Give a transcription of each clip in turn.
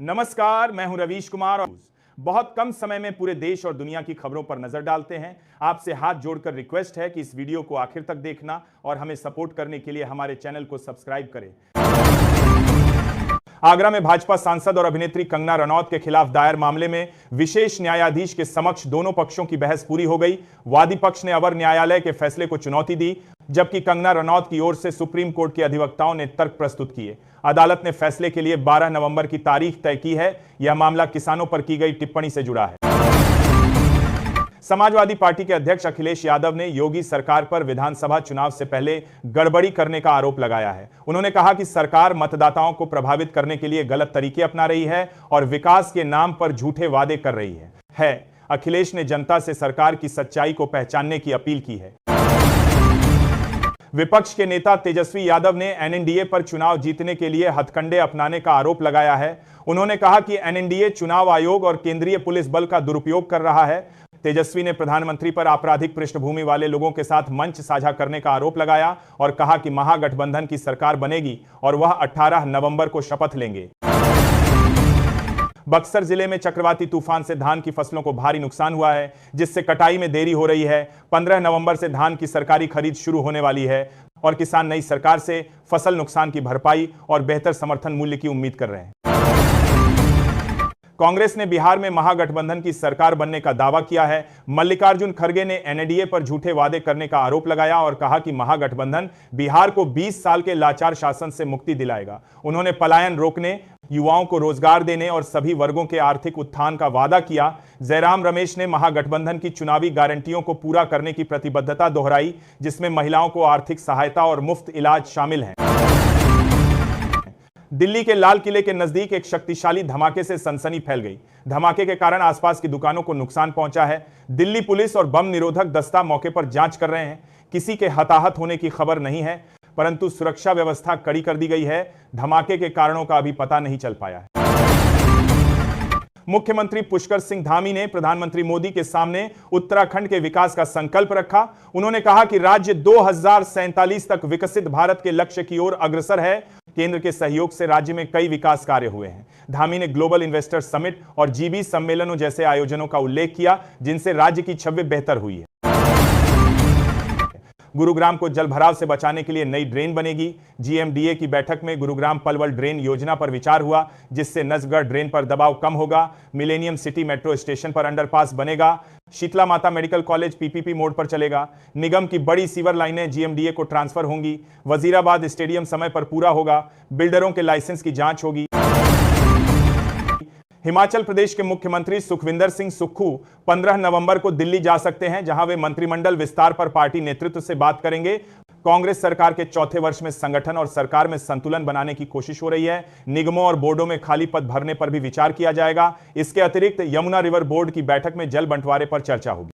नमस्कार, मैं हूं रवीश कुमार और बहुत कम समय में पूरे देश और दुनिया की खबरों पर नजर डालते हैं। आपसे हाथ जोड़कर रिक्वेस्ट है कि इस वीडियो को आखिर तक देखना और हमें सपोर्ट करने के लिए हमारे चैनल को सब्सक्राइब करें। आगरा में भाजपा सांसद और अभिनेत्री कंगना रनौत के खिलाफ दायर मामले में विशेष न्यायाधीश के समक्ष दोनों पक्षों की बहस पूरी हो गई। वादी पक्ष ने अवर न्यायालय के फैसले को चुनौती दी, जबकि कंगना रनौत की ओर से सुप्रीम कोर्ट के अधिवक्ताओं ने तर्क प्रस्तुत किए। अदालत ने फैसले के लिए 12 नवंबर की तारीख तय की है। यह मामला किसानों पर की गई टिप्पणी से जुड़ा है। समाजवादी पार्टी के अध्यक्ष अखिलेश यादव ने योगी सरकार पर विधानसभा चुनाव से पहले गड़बड़ी करने का आरोप लगाया है। उन्होंने कहा कि सरकार मतदाताओं को प्रभावित करने के लिए गलत तरीके अपना रही है और विकास के नाम पर झूठे वादे कर रही है। अखिलेश ने जनता से सरकार की सच्चाई को पहचानने की अपील की है। विपक्ष के नेता तेजस्वी यादव ने एनडीए पर चुनाव जीतने के लिए हथकंडे अपनाने का आरोप लगाया है। उन्होंने कहा कि एनडीए चुनाव आयोग और केंद्रीय पुलिस बल का दुरुपयोग कर रहा है। तेजस्वी ने प्रधानमंत्री पर आपराधिक पृष्ठभूमि वाले लोगों के साथ मंच साझा करने का आरोप लगाया और कहा कि महागठबंधन की सरकार बनेगी और वह 18 नवंबर को शपथ लेंगे। बक्सर जिले में चक्रवाती तूफान से धान की फसलों को भारी नुकसान हुआ है, जिससे कटाई में देरी हो रही है। 15 नवंबर से धान की सरकारी खरीद शुरू होने वाली है और किसान नई सरकार से फसल नुकसान की भरपाई और बेहतर समर्थन मूल्य की उम्मीद कर रहे हैं। कांग्रेस ने बिहार में महागठबंधन की सरकार बनने का दावा किया है। मल्लिकार्जुन खड़गे ने एनडीए पर झूठे वादे करने का आरोप लगाया और कहा कि महागठबंधन बिहार को 20 साल के लाचार शासन से मुक्ति दिलाएगा। उन्होंने पलायन रोकने, युवाओं को रोजगार देने और सभी वर्गों के आर्थिक उत्थान का वादा किया। जयराम रमेश ने महागठबंधन की चुनावी गारंटियों को पूरा करने की प्रतिबद्धता दोहराई, जिसमें महिलाओं को आर्थिक सहायता और मुफ्त इलाज शामिल है। दिल्ली के लाल किले के नजदीक एक शक्तिशाली धमाके से सनसनी फैल गई। धमाके के कारण आसपास की दुकानों को नुकसान पहुंचा है। दिल्ली पुलिस और बम निरोधक दस्ता मौके पर जांच कर रहे हैं। किसी के हताहत होने की खबर नहीं है, परंतु सुरक्षा व्यवस्था कड़ी कर दी गई है। धमाके के कारणों का अभी पता नहीं चल पाया है। मुख्यमंत्री पुष्कर सिंह धामी ने प्रधानमंत्री मोदी के सामने उत्तराखंड के विकास का संकल्प रखा। उन्होंने कहा कि राज्य 2047 तक विकसित भारत के लक्ष्य की ओर अग्रसर है। केंद्र के सहयोग से राज्य में कई विकास कार्य हुए हैं। धामी ने ग्लोबल इन्वेस्टर समिट और जीबी सम्मेलनों जैसे आयोजनों का उल्लेख किया, जिनसे राज्य की छवि बेहतर हुई है। गुरुग्राम को जलभराव से बचाने के लिए नई ड्रेन बनेगी। जीएमडीए की बैठक में गुरुग्राम पलवल ड्रेन योजना पर विचार हुआ, जिससे नसगढ़ ड्रेन पर दबाव कम होगा। मिलेनियम सिटी मेट्रो स्टेशन पर अंडरपास बनेगा। शीतला माता मेडिकल कॉलेज पीपीपी मोड पर चलेगा। निगम की बड़ी सीवर लाइनें जीएमडीए को ट्रांसफर होंगी। वजीराबाद स्टेडियम समय पर पूरा होगा। बिल्डरों के लाइसेंस की जांच होगी। हिमाचल प्रदेश के मुख्यमंत्री सुखविंदर सिंह सुक्खू 15 नवंबर को दिल्ली जा सकते हैं, जहां वे मंत्रिमंडल विस्तार पर पार्टी नेतृत्व से बात करेंगे। कांग्रेस सरकार के चौथे वर्ष में संगठन और सरकार में संतुलन बनाने की कोशिश हो रही है। निगमों और बोर्डों में खाली पद भरने पर भी विचार किया जाएगा। इसके अतिरिक्त यमुना रिवर बोर्ड की बैठक में जल बंटवारे पर चर्चा होगी।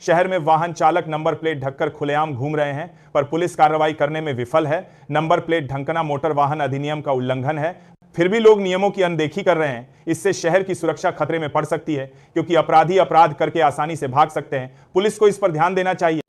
शहर में वाहन चालक नंबर प्लेट ढककर खुलेआम घूम रहे हैं, पर पुलिस कार्रवाई करने में विफल है। नंबर प्लेट ढकना मोटर वाहन अधिनियम का उल्लंघन है, फिर भी लोग नियमों की अनदेखी कर रहे हैं। इससे शहर की सुरक्षा खतरे में पड़ सकती है, क्योंकि अपराधी अपराध करके आसानी से भाग सकते हैं। पुलिस को इस पर ध्यान देना चाहिए।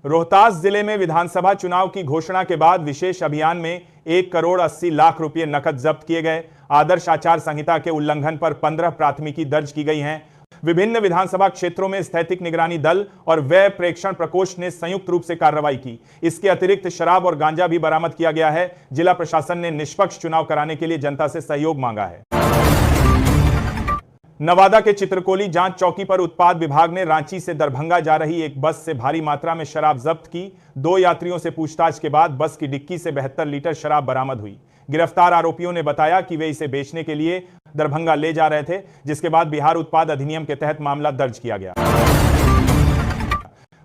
रोहतास जिले में विधानसभा चुनाव की घोषणा के बाद विशेष अभियान में 1 करोड़ 80 लाख रुपए नकद जब्त किए गए। आदर्श आचार संहिता के उल्लंघन पर 15 प्राथमिकी दर्ज की गई हैं। विभिन्न विधानसभा क्षेत्रों में स्थैतिक निगरानी दल और व्यय प्रेक्षण प्रकोष्ठ ने संयुक्त रूप से कार्रवाई की। इसके अतिरिक्त शराब और गांजा भी बरामद किया गया है। जिला प्रशासन ने निष्पक्ष चुनाव कराने के लिए जनता से सहयोग मांगा है। नवादा के चित्रकोली जांच चौकी पर उत्पाद विभाग ने रांची से दरभंगा जा रही एक बस से भारी मात्रा में शराब जब्त की। 2 यात्रियों से पूछताछ के बाद बस की डिक्की से 72 लीटर शराब बरामद हुई। गिरफ्तार आरोपियों ने बताया कि वे इसे बेचने के लिए दरभंगा ले जा रहे थे, जिसके बाद बिहार उत्पाद अधिनियम के तहत मामला दर्ज किया गया।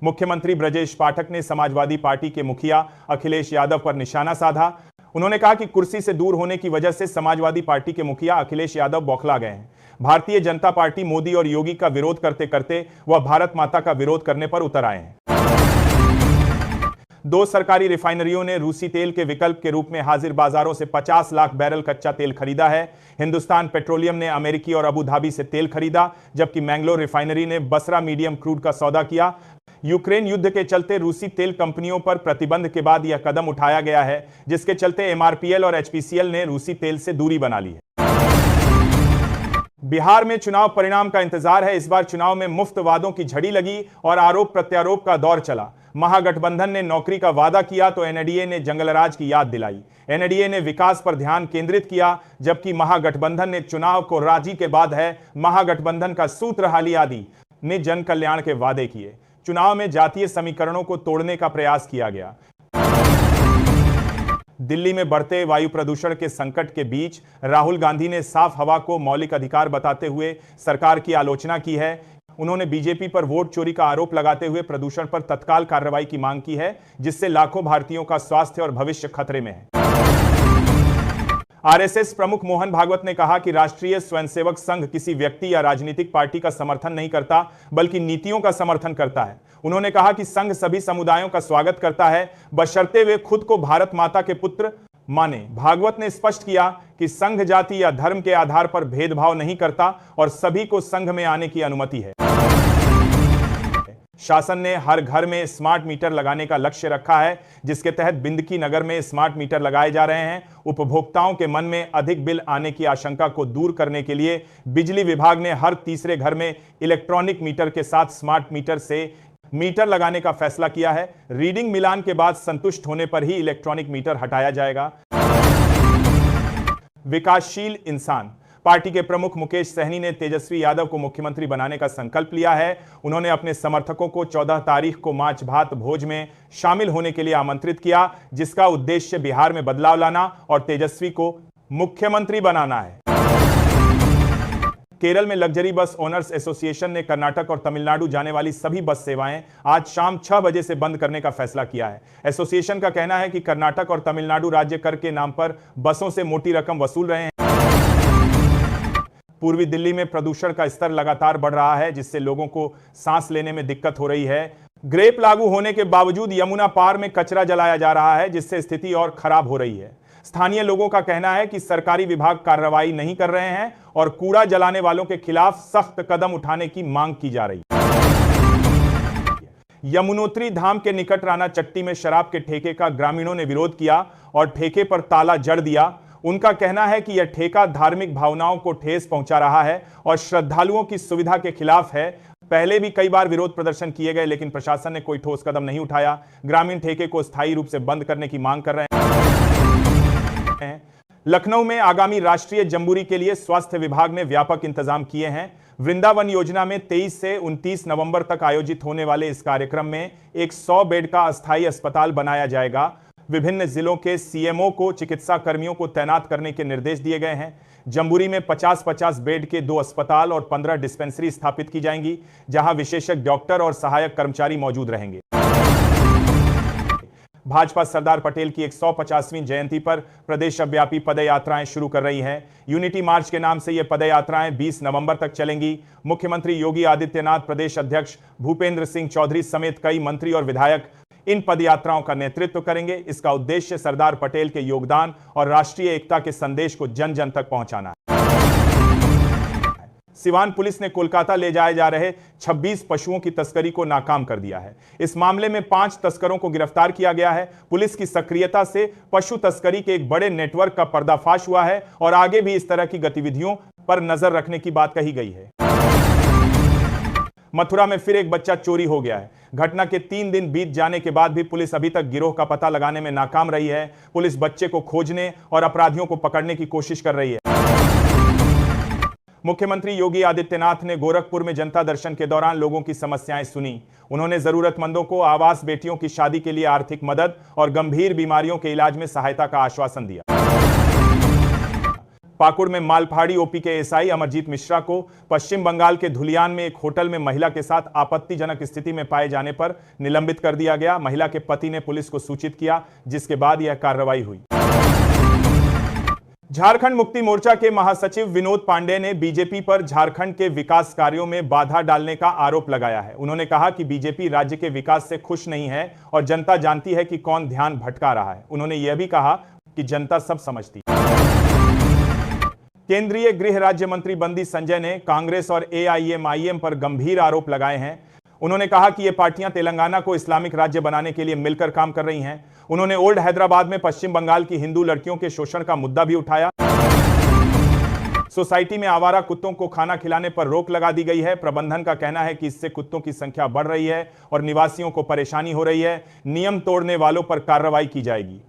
मुख्यमंत्री ब्रजेश पाठक ने समाजवादी पार्टी के मुखिया अखिलेश यादव पर निशाना साधा। उन्होंने कहा कि कुर्सी से दूर होने की वजह से समाजवादी पार्टी के मुखिया अखिलेश यादव बौखला गए हैं। भारतीय जनता पार्टी मोदी और योगी का विरोध करते करते वह भारत माता का विरोध करने पर उतर आए हैं। 2 सरकारी रिफाइनरियों ने रूसी तेल के विकल्प के रूप में हाजिर बाजारों से 50 लाख बैरल कच्चा तेल खरीदा है। हिंदुस्तान पेट्रोलियम ने अमेरिकी और अबू धाबी से तेल खरीदा, जबकि मैंगलोर रिफाइनरी ने बसरा मीडियम क्रूड का सौदा किया। यूक्रेन युद्ध के चलते रूसी तेल कंपनियों पर प्रतिबंध के बाद यह कदम उठाया गया है, जिसके चलते एमआरपीएल और एचपीसीएल ने रूसी तेल से दूरी बना ली है। बिहार में चुनाव परिणाम का इंतजार है। इस बार चुनाव में मुफ्त वादों की झड़ी लगी और आरोप प्रत्यारोप का दौर चला। महागठबंधन ने नौकरी का वादा किया तो एनडीए ने जंगलराज की याद दिलाई। एनडीए ने विकास पर ध्यान केंद्रित किया, जबकि महागठबंधन ने चुनाव को राजी के बाद है। महागठबंधन का सूत्र हाली आदि ने जन कल्याण के वादे किए। चुनाव में जातीय समीकरणों को तोड़ने का प्रयास किया गया। दिल्ली में बढ़ते वायु प्रदूषण के संकट के बीच राहुल गांधी ने साफ हवा को मौलिक अधिकार बताते हुए सरकार की आलोचना की है। उन्होंने बीजेपी पर वोट चोरी का आरोप लगाते हुए प्रदूषण पर तत्काल कार्रवाई की मांग की है, जिससे लाखों भारतीयों का स्वास्थ्य और भविष्य खतरे में है। आरएसएस प्रमुख मोहन भागवत ने कहा कि राष्ट्रीय स्वयंसेवक संघ किसी व्यक्ति या राजनीतिक पार्टी का समर्थन नहीं करता, बल्कि नीतियों का समर्थन करता है। उन्होंने कहा कि संघ सभी समुदायों का स्वागत करता है, बशर्ते वे खुद को भारत माता के पुत्र माने। भागवत ने स्पष्ट किया कि संघ जाति या धर्म के आधार पर भेदभाव नहीं करता और सभी को संघ में आने की अनुमति है। शासन ने हर घर में स्मार्ट मीटर लगाने का लक्ष्य रखा है, जिसके तहत बिंदकी नगर में स्मार्ट मीटर लगाए जा रहे हैं। उपभोक्ताओं के मन में अधिक बिल आने की आशंका को दूर करने के लिए बिजली विभाग ने हर तीसरे घर में इलेक्ट्रॉनिक मीटर के साथ स्मार्ट मीटर से मीटर लगाने का फैसला किया है। रीडिंग मिलान के बाद संतुष्ट होने पर ही इलेक्ट्रॉनिक मीटर हटाया जाएगा। विकासशील इंसान पार्टी के प्रमुख मुकेश सहनी ने तेजस्वी यादव को मुख्यमंत्री बनाने का संकल्प लिया है। उन्होंने अपने समर्थकों को 14 तारीख को माछ भात भोज में शामिल होने के लिए आमंत्रित किया, जिसका उद्देश्य बिहार में बदलाव लाना और तेजस्वी को मुख्यमंत्री बनाना है। केरल में लग्जरी बस ओनर्स एसोसिएशन ने कर्नाटक और तमिलनाडु जाने वाली सभी बस सेवाएं आज शाम 6 बजे से बंद करने का फैसला किया है। एसोसिएशन का कहना है कि कर्नाटक और तमिलनाडु राज्य कर के नाम पर बसों से मोटी रकम वसूल रहे हैं। पूर्वी दिल्ली में प्रदूषण का स्तर लगातार बढ़ रहा है, जिससे लोगों को सांस लेने में दिक्कत हो रही है। ग्रेप लागू होने के बावजूद यमुना पार में कचरा जलाया जा रहा है, जिससे स्थिति और खराब हो रही है। स्थानीय लोगों का कहना है कि सरकारी विभाग कार्रवाई नहीं कर रहे हैं और कूड़ा जलाने वालों के खिलाफ सख्त कदम उठाने की मांग की जा रही है। यमुनोत्री धाम के निकट राना चट्टी में शराब के ठेके का ग्रामीणों ने विरोध किया और ठेके पर ताला जड़ दिया। उनका कहना है कि यह ठेका धार्मिक भावनाओं को ठेस पहुंचा रहा है और श्रद्धालुओं की सुविधा के खिलाफ है। पहले भी कई बार विरोध प्रदर्शन किए गए, लेकिन प्रशासन ने कोई ठोस कदम नहीं उठाया। ग्रामीण ठेके को स्थायी रूप से बंद करने की मांग कर रहे हैं। लखनऊ में आगामी राष्ट्रीय जंबूरी के लिए स्वास्थ्य विभाग ने व्यापक इंतजाम किए हैं। वृंदावन योजना में 23 से 29 नवंबर तक आयोजित होने वाले इस कार्यक्रम में एक 100 बेड का अस्थायी अस्पताल बनाया जाएगा। विभिन्न जिलों के सीएमओ को चिकित्सा कर्मियों को तैनात करने के निर्देश दिए गए हैं। जंबूरी में 50-50 बेड के 2 अस्पताल और 15 डिस्पेंसरी स्थापित की जाएंगी, जहां विशेषज्ञ डॉक्टर और सहायक कर्मचारी मौजूद रहेंगे। भाजपा सरदार पटेल की 150वीं जयंती पर प्रदेशव्यापी पदयात्राएं शुरू कर रही है। यूनिटी मार्च के नाम से ये पदयात्राएं 20 नवंबर तक चलेंगी। मुख्यमंत्री योगी आदित्यनाथ, प्रदेश अध्यक्ष भूपेंद्र सिंह चौधरी समेत कई मंत्री और विधायक इन पदयात्राओं का नेतृत्व करेंगे। इसका उद्देश्य सरदार पटेल के योगदान और राष्ट्रीय एकता के संदेश को जन जन तक पहुंचाना है। सिवान पुलिस ने कोलकाता ले जाए जा रहे 26 पशुओं की तस्करी को नाकाम कर दिया है। इस मामले में 5 तस्करों को गिरफ्तार किया गया है। पुलिस की सक्रियता से पशु तस्करी के एक बड़े नेटवर्क का पर्दाफाश हुआ है और आगे भी इस तरह की गतिविधियों पर नजर रखने की बात कही गई है। मथुरा में फिर एक बच्चा चोरी हो गया है। घटना के 3 दिन बीत जाने के बाद भी पुलिस अभी तक गिरोह का पता लगाने में नाकाम रही है। पुलिस बच्चे को खोजने और अपराधियों को पकड़ने की कोशिश कर रही है। मुख्यमंत्री योगी आदित्यनाथ ने गोरखपुर में जनता दर्शन के दौरान लोगों की समस्याएं सुनी। उन्होंने जरूरतमंदों को आवास, बेटियों की शादी के लिए आर्थिक मदद और गंभीर बीमारियों के इलाज में सहायता का आश्वासन दिया। पाकुड़ में मालपहाड़ी ओपी के एसआई अमरजीत मिश्रा को पश्चिम बंगाल के धुलियान में एक होटल में महिला के साथ आपत्तिजनक स्थिति में पाए जाने पर निलंबित कर दिया गया। महिला के पति ने पुलिस को सूचित किया, जिसके बाद यह कार्रवाई हुई। झारखंड मुक्ति मोर्चा के महासचिव विनोद पांडे ने बीजेपी पर झारखंड के विकास कार्यों में बाधा डालने का आरोप लगाया है। उन्होंने कहा कि बीजेपी राज्य के विकास से खुश नहीं है और जनता जानती है कि कौन ध्यान भटका रहा है। उन्होंने यह भी कहा कि जनता सब समझती है। केंद्रीय गृह राज्य मंत्री बंदी संजय ने कांग्रेस और एआईएमआईएम पर गंभीर आरोप लगाए हैं। उन्होंने कहा कि ये पार्टियां तेलंगाना को इस्लामिक राज्य बनाने के लिए मिलकर काम कर रही हैं। उन्होंने ओल्ड हैदराबाद में पश्चिम बंगाल की हिंदू लड़कियों के शोषण का मुद्दा भी उठाया। सोसाइटी में आवारा कुत्तों को खाना खिलाने पर रोक लगा दी गई है। प्रबंधन का कहना है कि इससे कुत्तों की संख्या बढ़ रही है और निवासियों को परेशानी हो रही है। नियम तोड़ने वालों पर कार्रवाई की जाएगी।